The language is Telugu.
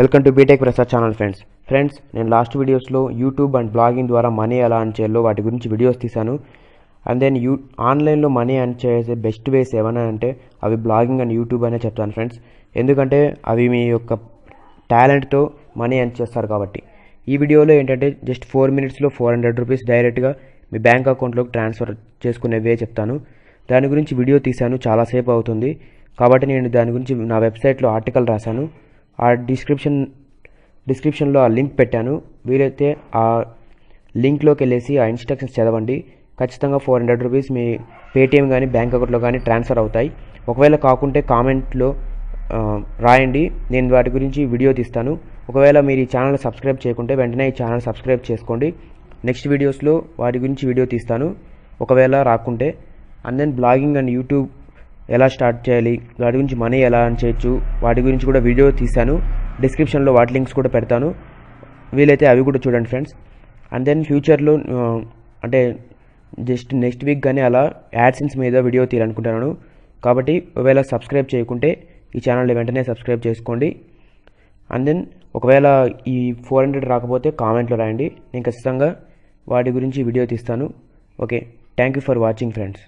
Welcome to BTech Prasad channel friends నేను లాస్ట్ వీడియోస్లో యూట్యూబ్ అండ్ బ్లాగింగ్ ద్వారా మనీ ఎలా అర్న్ చేయాలో వాటి గురించి వీడియోస్ తీశాను. అండ్ దెన్ ఆన్లైన్లో మనీ అర్న్ చేసే బెస్ట్ వేస్ ఏమైనా అంటే అవి బ్లాగింగ్ అండ్ యూట్యూబ్ అనే చెప్తాను ఫ్రెండ్స్. ఎందుకంటే అవి మీ యొక్క టాలెంట్తో మనీ అర్న్ చేస్తారు కాబట్టి. ఈ వీడియోలో ఏంటంటే జస్ట్ 4 minutesలో 400 రూపీస్ డైరెక్ట్గా మీ బ్యాంక్ అకౌంట్లోకి ట్రాన్స్ఫర్ చేసుకునే వే చెప్తాను. దాని గురించి వీడియో తీశాను, చాలాసేపు అవుతుంది కాబట్టి నేను దాని గురించి నా వెబ్సైట్లో ఆర్టికల్ రాశాను. ఆ డిస్క్రిప్షన్లో ఆ లింక్ పెట్టాను. వీలైతే ఆ లింక్లోకి వెళ్ళేసి ఆ ఇన్స్ట్రక్షన్స్ చదవండి. ఖచ్చితంగా 400 రూపీస్ మీ పేటిఎం కానీ బ్యాంక్ అకౌంట్లో కానీ ట్రాన్స్ఫర్ అవుతాయి. ఒకవేళ కాకుంటే కామెంట్లో రాయండి, నేను వాటి గురించి వీడియో తీస్తాను. ఒకవేళ మీరు ఈ ఛానల్ సబ్స్క్రైబ్ చేయకుంటే వెంటనే ఈ ఛానల్ సబ్స్క్రైబ్ చేసుకోండి. నెక్స్ట్ వీడియోస్లో వాటి గురించి వీడియో తీస్తాను ఒకవేళ రాకుంటే. And then blogging and YouTube ఎలా స్టార్ట్ చేయాలి, వాటి గురించి మనీ ఎలా అర్న్ చేయొచ్చు వాటి గురించి కూడా వీడియో తీశాను. డిస్క్రిప్షన్లో వాటి లింక్స్ కూడా పెడతాను, వీలైతే అవి కూడా చూడండి ఫ్రెండ్స్. అండ్ దెన్ ఫ్యూచర్లో అంటే జస్ట్ నెక్స్ట్ వీక్ కానీ అలా యాడ్సెన్స్ మీద వీడియో తీయాలనుకుంటున్నాను. కాబట్టి ఒకవేళ సబ్స్క్రైబ్ చేయకుంటే ఈ ఛానల్ని వెంటనే సబ్స్క్రైబ్ చేసుకోండి. అండ్ దెన్ ఒకవేళ ఈ 400 రాకపోతే కామెంట్లో రాయండి, నేను ఖచ్చితంగా వాటి గురించి వీడియో తీస్తాను. Okay, thank you for watching friends.